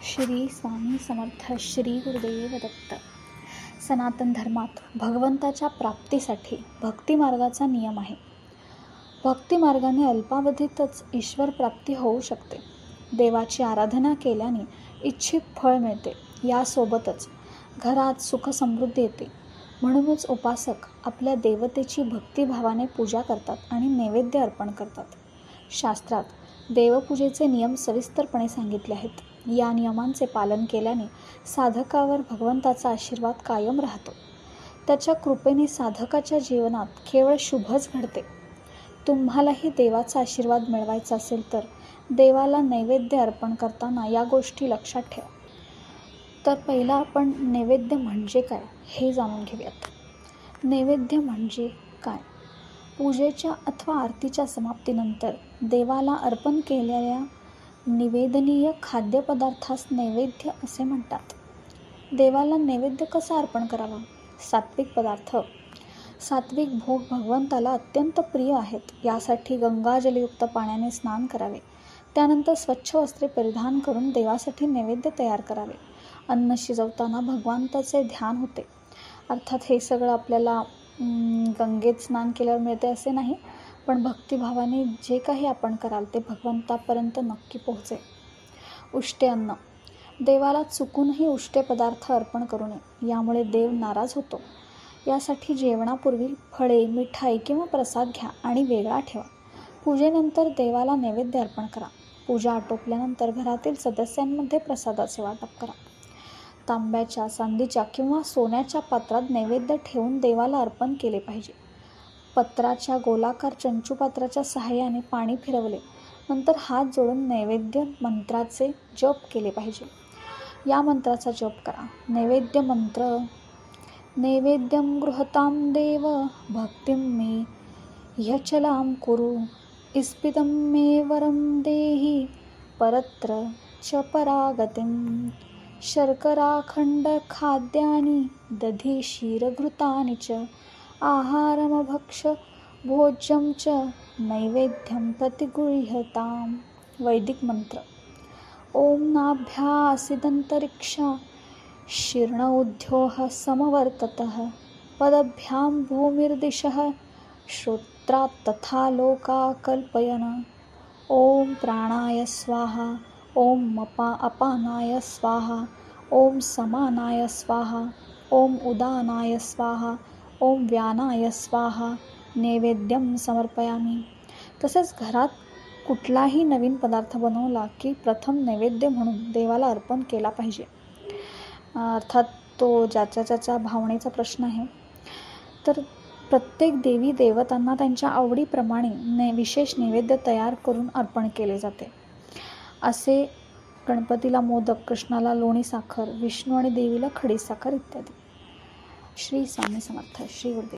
श्री स्वामी समर्थ. श्री गुरुदेव दत्त. सनातन धर्मात भगवंताच्या प्राप्तीसाठी भक्ती मार्गाचा नियम आहे. भक्ती मार्गाने अल्पावधीतच ईश्वर प्राप्ती होऊ शकते. देवाची आराधना केल्याने इच्छित फळ मिळते. यासोबतच घरात सुख समृद्धी येते. म्हणूनच उपासक आपल्या देवतेची भक्तिभावाने पूजा करतात आणि नैवेद्य अर्पण करतात. शास्त्रात देवपूजेचे नियम सविस्तरपणे सांगितले आहेत. या नियमांचे पालन केल्याने साधकावर भगवंताचा आशीर्वाद कायम राहतो. त्याच्या कृपेने साधकाच्या जीवनात केवळ शुभच घडते. तुम्हालाही देवाचा आशीर्वाद मिळवायचा असेल तर देवाला नैवेद्य अर्पण करताना या गोष्टी लक्षात ठेवा. तर पहिला आपण नैवेद्य म्हणजे काय हे जाणून घेऊयात. नैवेद्य म्हणजे काय? पूजेच्या अथवा आरतीच्या समाप्तीनंतर देवाला अर्पण केलेल्या निवेदनीय खाद्यपदार्थास नैवेद्य असे म्हणतात. देवाला नैवेद्य कसा अर्पण करावा? सात्विक पदार्थ. सात्विक भोग भगवंताला अत्यंत प्रिय आहेत. यासाठी गंगाजलयुक्त पाण्याने स्नान करावे. त्यानंतर स्वच्छ वस्त्रे परिधान करून देवासाठी नैवेद्य तयार करावे. अन्न शिजवताना भगवंताचे ध्यान होते. अर्थात हे सगळं आपल्याला गंगेत स्नान केल्यावर मिळते असे नाही, पण भक्तिभावाने जे काही आपण कराल ते भगवंतापर्यंत नक्की पोहोचेल. उष्टे अन्न. देवाला चुकूनही उष्टे पदार्थ अर्पण करू नये. यामुळे देव नाराज होतो. यासाठी जेवणापूर्वी फळे, मिठाई किंवा प्रसाद घ्या आणि वेगळा ठेवा. पूजेनंतर देवाला नैवेद्य अर्पण करा. पूजा आटोपल्यानंतर घरातील सदस्यांमध्ये प्रसादाचे वाटप करा. तांब्याच्या, चांदीच्या किंवा सोन्याच्या पात्रात नैवेद्य ठेवून देवाला अर्पण केले पाहिजे. पत्राच्या गोलाकार चंचुपात्राच्या सहाय्याने पाणी फिरवले. नंतर हात जोडून नैवेद्य मंत्राचे जप केले पाहिजे. या मंत्राचा जप करा. नैवेद्य मंत्र. नैवेद्यं गृहतां देव भक्तिं मे ह्यचलां कुरु इस्पितं मे वरं देहि परत्र च परागतिं शर्कराखंड खाद्यानि दधी क्षीरघृतानि च आहारमभक्ष भोज्यं च नैवेद्यं प्रतिगृह्यताम्. वैदिक मंत्र. ओम नाभ्यासिदंतरिक्षा शीर्ण उद्योः समवर्ततः पदभ्यां भूमिर्दिशः श्रोत्रात् तथा लोका कल्पयन्. ओम प्राणाय स्वाहा. ओम अपानाय स्वाहा. ओम समानाय स्वाहा. ओम उदानाय स्वाहा. ओम व्यानाय स्वाहा. नैवेद्यम समर्पयामी. तसेच घरात कुठलाही नवीन पदार्थ बनवला की प्रथम नैवेद्य म्हणून देवाला अर्पण केला पाहिजे. अर्थात तो ज्याच्या भावनेचा प्रश्न आहे. तर प्रत्येक देवी देवतांना त्यांच्या आवडीप्रमाणे विशेष नैवेद्य तयार करून अर्पण केले जाते. असे गणपतीला मोदक, कृष्णाला लोणी साखर, विष्णू आणि देवीला खडीसाखर इत्यादी. श्री स्वामी समर्थ. श्री गुरुदेव.